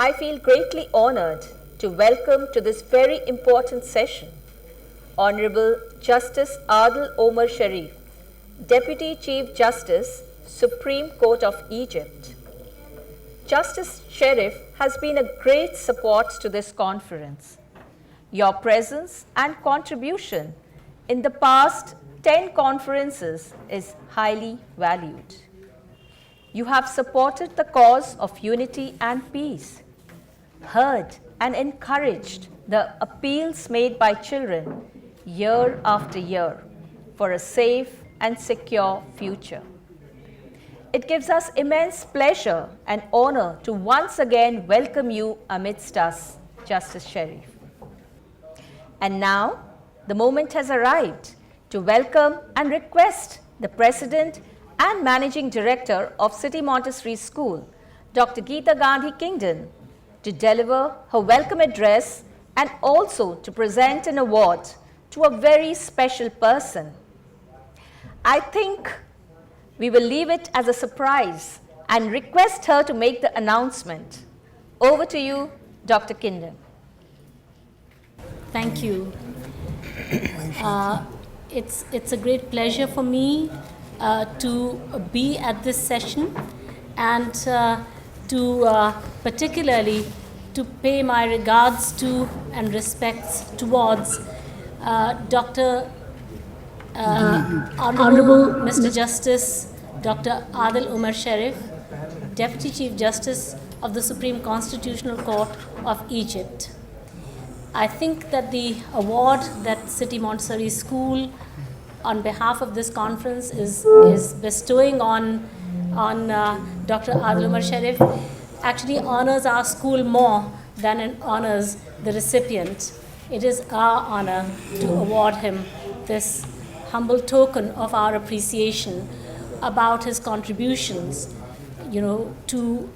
I feel greatly honored to welcome to this very important session Honorable Justice Adil Omar Sharif, Deputy Chief Justice, Supreme Court of Egypt. Justice Sharif has been a great support to this conference. Your presence and contribution in the past 10 conferences is highly valued. You have supported the cause of unity and peace, heard and encouraged the appeals made by children year after year for a safe and secure future. It gives us immense pleasure and honor to once again welcome you amidst us, Justice Sharif. And now, the moment has arrived to welcome and request the President and Managing Director of City Montessori School, Dr. Geeta Gandhi Kingdon, to deliver her welcome address and also to present an award to a very special person. I think we will leave it as a surprise and request her to make the announcement. Over to you, Dr. Kingdon. Thank you. It's a great pleasure for me to be at this session and to particularly to pay my regards to and respects towards Dr. Honorable Mr. Justice Dr. Adil Omar Sharif, Deputy Chief Justice of the Supreme Constitutional Court of Egypt. I think that the award that City Montessori School on behalf of this conference is bestowing on Dr. Adil Omar Sharif actually honors our school more than it honors the recipient. It is our honor to award him this humble token of our appreciation about his contributions, to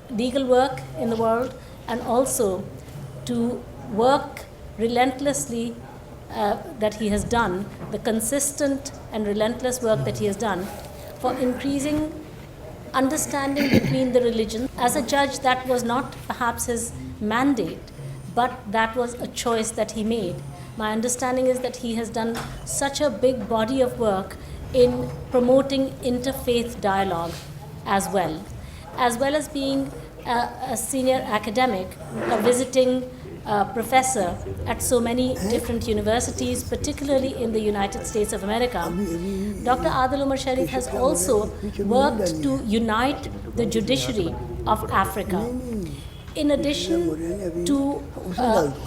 legal work in the world and also to work relentlessly that he has done, the consistent and relentless work that he has done for increasing understanding between the religions. As a judge, that was not perhaps his mandate, but that was a choice that he made. My understanding is that he has done such a big body of work in promoting interfaith dialogue as well as being a senior academic, a visiting professor at so many different universities, particularly in the United States of America. Dr. Adil Omar Sharif has also worked to unite the judiciary of Africa. In addition to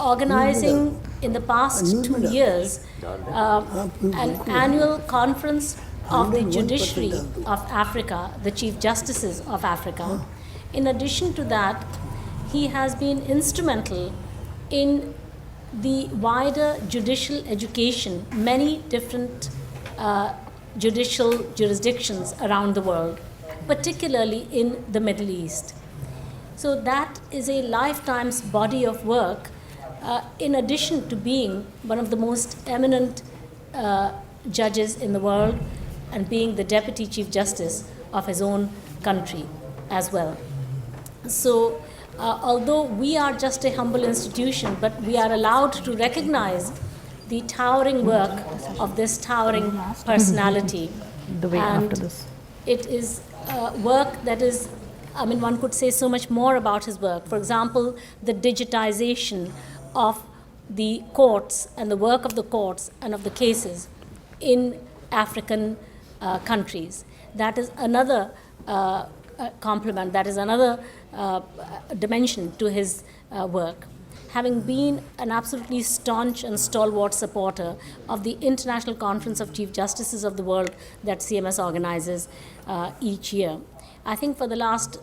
organizing in the past 2 years an annual conference of the judiciary of Africa, the Chief Justices of Africa. In addition to that, he has been instrumental in the wider judicial education, many different judicial jurisdictions around the world, particularly in the Middle East. So that is a lifetime's body of work, in addition to being one of the most eminent judges in the world and being the Deputy Chief Justice of his own country as well. So although we are just a humble institution, but we are allowed to recognize the towering work of this towering personality. It is work that is, one could say so much more about his work. For example, the digitization of the courts and the work of the courts and of the cases in African countries. That is another compliment, that is another dimension to his work. Having been an absolutely staunch and stalwart supporter of the International Conference of Chief Justices of the World that CMS organizes each year. I think for the last,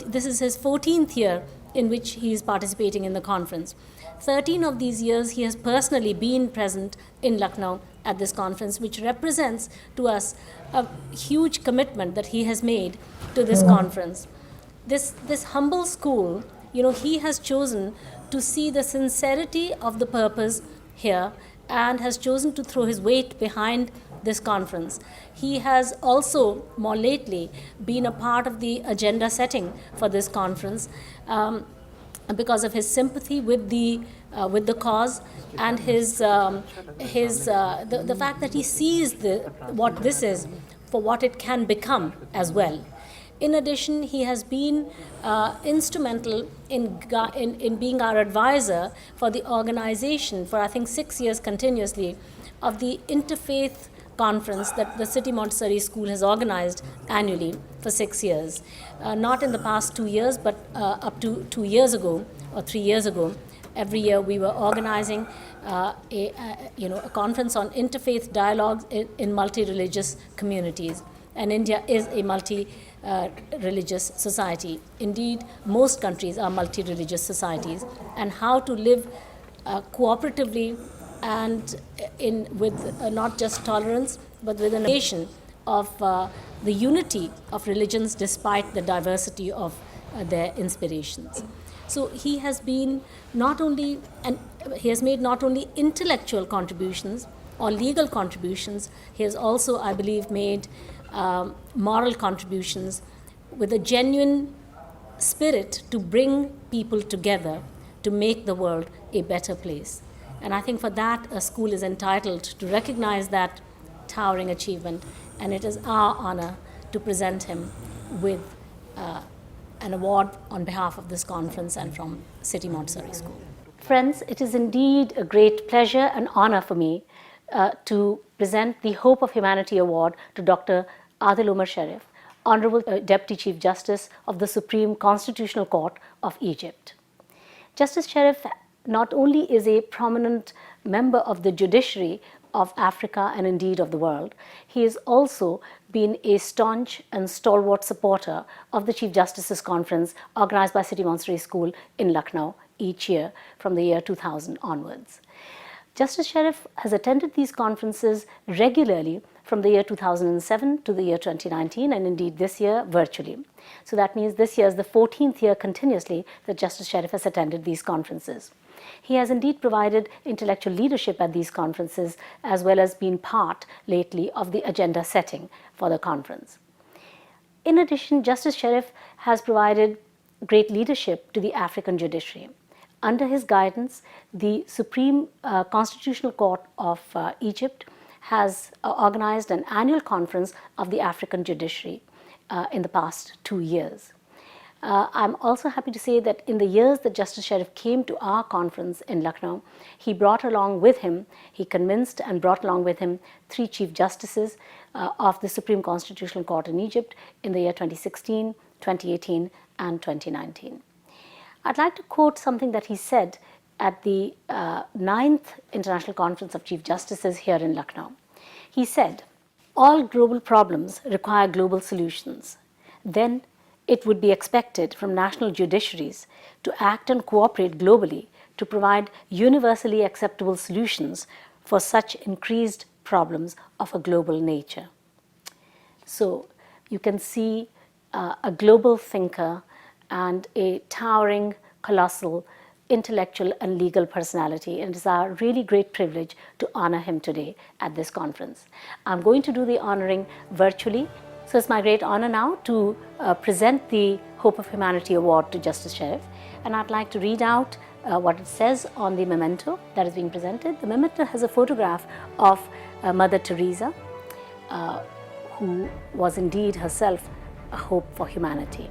this is his 14th year in which he is participating in the conference. 13 of these years he has personally been present in Lucknow at this conference, which represents to us a huge commitment that he has made to this conference. This humble school, he has chosen to see the sincerity of the purpose here and has chosen to throw his weight behind this conference. He has also, more lately, been a part of the agenda setting for this conference because of his sympathy with the cause and the fact that he sees what this is for what it can become as well. In addition, he has been instrumental in being our advisor for the organization for I think 6 years continuously of the Interfaith Conference that the City Montessori School has organized annually for 6 years. Not in the past 2 years, but up to 2 years ago or 3 years ago. Every year we were organizing a conference on interfaith dialogues in multi-religious communities. And India is a multi-religious society. Indeed, most countries are multi-religious societies. And how to live cooperatively and with not just tolerance, but with an appreciation of the unity of religions despite the diversity of their inspirations. So he has been he has made not only intellectual contributions or legal contributions, he has also, I believe, made moral contributions with a genuine spirit to bring people together to make the world a better place. And I think for that, a school is entitled to recognize that towering achievement, and it is our honor to present him with an award on behalf of this conference and from City Montessori School. Friends, it is indeed a great pleasure and honor for me to present the Hope of Humanity Award to Dr. Adil Umar Sharif, Honorable Deputy Chief Justice of the Supreme Constitutional Court of Egypt. Justice Sharif not only is a prominent member of the judiciary of Africa and indeed of the world, he has also been a staunch and stalwart supporter of the Chief Justices Conference organized by City Montessori School in Lucknow each year from the year 2000 onwards. Justice Sharif has attended these conferences regularly from the year 2007 to the year 2019, and indeed this year virtually. So that means this year is the 14th year continuously that Justice Sharif has attended these conferences. He has indeed provided intellectual leadership at these conferences as well as been part lately of the agenda setting for the conference. In addition, Justice Sharif has provided great leadership to the African judiciary. Under his guidance, the Supreme Constitutional Court of Egypt has organized an annual conference of the African judiciary in the past 2 years. I'm also happy to say that in the years that Justice Sharif came to our conference in Lucknow, he brought along with him, he convinced and brought along with him 3 Chief Justices of the Supreme Constitutional Court in Egypt in the year 2016, 2018 and 2019. I'd like to quote something that he said at the 9th International Conference of Chief Justices here in Lucknow. He said, "All global problems require global solutions. Then it would be expected from national judiciaries to act and cooperate globally to provide universally acceptable solutions for such increased problems of a global nature." So you can see a global thinker and a towering, colossal, intellectual and legal personality, and it is our really great privilege to honor him today at this conference. I'm going to do the honoring virtually. So it's my great honor now to present the Hope of Humanity Award to Justice Sharif, and I'd like to read out what it says on the memento that is being presented. The memento has a photograph of Mother Teresa, who was indeed herself a hope for humanity.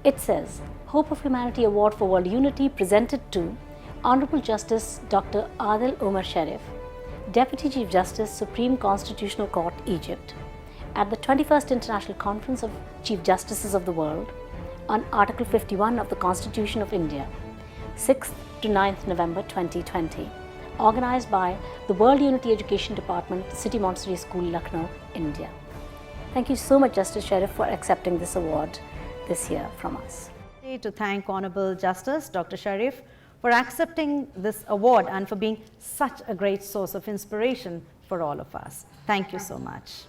It says, Hope of Humanity Award for World Unity presented to Honorable Justice Dr. Adil Umar Sharif, Deputy Chief Justice, Supreme Constitutional Court, Egypt, at the 21st International Conference of Chief Justices of the World on Article 51 of the Constitution of India, 6th to 9th November 2020, organized by the World Unity Education Department, City Montessori School, Lucknow, India. Thank you so much, Justice Sharif, for accepting this award this year from us. To thank Honorable Justice Dr. Sharif for accepting this award and for being such a great source of inspiration for all of us. Thank you so much.